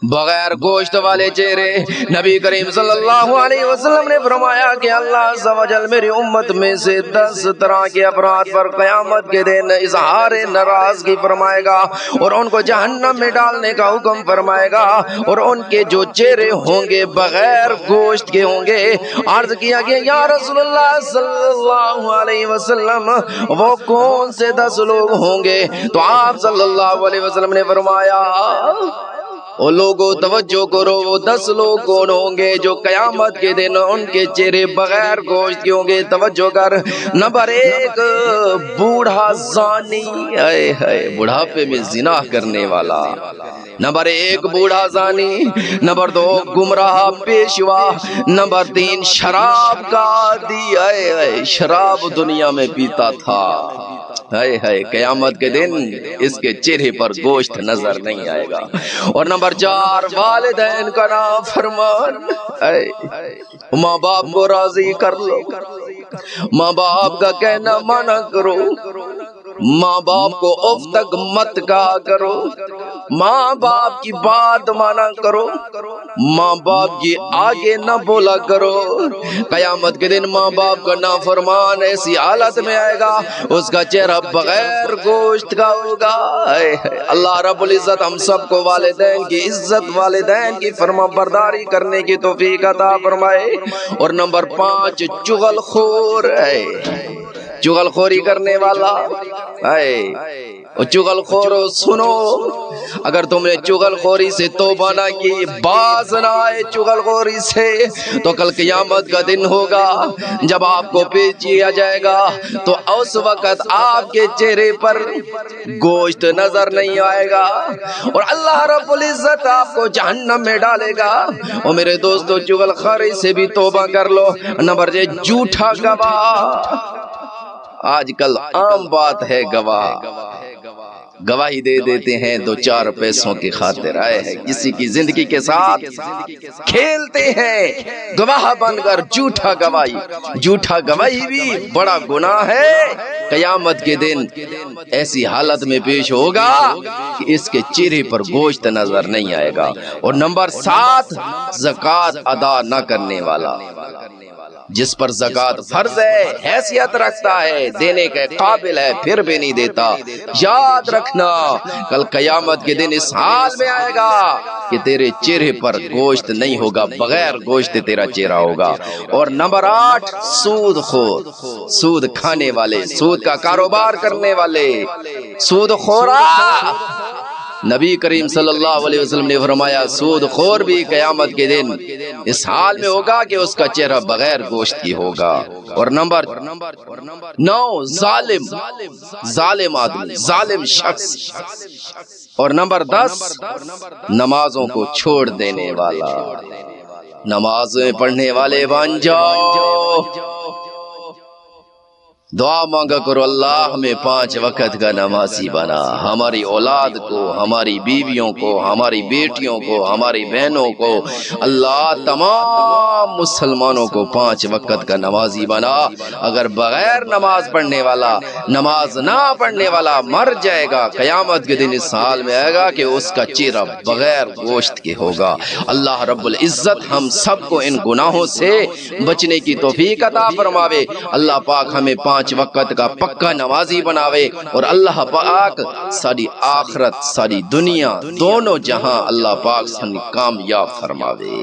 بغیر گوشت والے چہرے۔ نبی کریم صلی اللہ علیہ وسلم نے فرمایا کہ اللہ عز و جل میری امت میں سے 10 طرح کے افراد پر قیامت کے دن اظہار ناراضگی فرمائے گا اور ان کو جہنم میں ڈالنے کا حکم فرمائے گا، اور ان کے جو چہرے ہوں گے بغیر گوشت کے ہوں گے۔ عرض کیا کہ یا رسول اللہ صلی اللہ علیہ وسلم وہ کون سے 10 لوگ ہوں گے؟ تو آپ صلی اللہ علیہ وسلم نے فرمایا او لوگوں توجہ کرو، وہ 10 لوگ کون ہوں گے جو قیامت کے دن ان کے چہرے بغیر گوشت کے ہوں گے؟ توجہ کر۔ نمبر 1 بوڑھا زانی، اے ہائے بڑھاپے میں زنا کرنے والا۔ نمبر 1 بوڑھا زانی۔ نمبر 2 گمراہ پیشوا۔ نمبر 3 شراب کا عادی، اے ہائے شراب دنیا میں پیتا تھا، ہائے ہائے قیامت کے دن اس کے چہرے پر گوشت نظر نہیں آئے گا۔ اور نمبر 4 والدین کا نافرمان، ماں باپ کو راضی کر لو، ماں باپ کا کہنا مانا کرو، ماں باپ کو اف تک مت کہا کرو، ماں باپ کی بات مانا کرو، ماں باپ کی آگے نہ بولا کرو۔ قیامت کے دن ماں باپ کا نافرمان ایسی حالت میں آئے گا اس کا چہرہ بغیر گوشت کا ہوگا۔ اللہ رب العزت ہم سب کو والدین کی عزت، والدین کی فرما برداری کرنے کی توفیق عطا فرمائے۔ اور نمبر 5 چغل خور ہے، چغل خوری کرنے والا ہے۔ چغل خورو سنو، اگر تم نے چغل خوری سے توبہ نہ کی، باز نہ آئے چغل خوری سے، تو کل قیامت کا دن ہوگا جب آپ کو پیش کیا جائے گا تو اس وقت آپ کے چہرے پر گوشت نظر نہیں آئے گا اور اللہ رب العزت آپ کو جہنم میں ڈالے گا۔ اور میرے دوستو چغل خوری سے بھی توبہ کر لو۔ نمبر 6 جھوٹا گواہ، آج کل عام بات ہے گواہی دے دیتے ہیں 2-4 پیسوں کی خاطر، آئے ہیں کسی کی زندگی کے ساتھ کھیلتے ہیں گواہ بن کر۔ جھوٹا گواہی، جھوٹا گواہی بھی بڑا گناہ ہے، قیامت کے دن ایسی حالت میں پیش ہوگا کہ اس کے چہرے پر گوشت نظر نہیں آئے گا۔ اور نمبر 7 زکوٰۃ ادا نہ کرنے والا، جس پر زکوٰۃ فرض ہے، حیثیت رکھتا ہے، دینے کے قابل ہے، پھر بھی نہیں دیتا۔ یاد رکھنا کل قیامت کے دن اس حال میں آئے گا کہ تیرے چہرے پر گوشت نہیں ہوگا، بغیر گوشت تیرا چہرہ ہوگا۔ اور نمبر 8 سود خور، سود کھانے والے، سود کا کاروبار کرنے والے، سود خورا۔ نبی کریم صلی اللہ علیہ وسلم نے فرمایا سود خور بھی قیامت کے دن اس حال میں ہوگا کہ اس کا چہرہ بغیر گوشت کی ہوگا۔ اور نمبر 9 ظالم، ظالم آدمی، ظالم شخص۔ اور نمبر 10 نمازوں کو چھوڑ دینے والا۔ نمازیں پڑھنے والے بن جاؤ، دعا مانگا کرو اللہ ہمیں 5 وقت کا نمازی بنا، ہماری اولاد کو، ہماری بیویوں کو، ہماری بیٹیوں کو، ہماری بہنوں کو، اللہ تمام مسلمانوں کو 5 وقت کا نمازی بنا۔ اگر بغیر نماز پڑھنے والا، نماز نہ پڑھنے والا مر جائے گا، قیامت کے دن اس حال میں آئے گا کہ اس کا چہرہ بغیر گوشت کے ہوگا۔ اللہ رب العزت ہم سب کو ان گناہوں سے بچنے کی توفیق عطا فرماوے۔ اللہ پاک ہمیں 5 وقت کا پکا نمازی بناوے، اور اللہ پاک ساری آخرت، ساری دنیا، دونوں جہاں اللہ پاک سے کامیاب فرماوے۔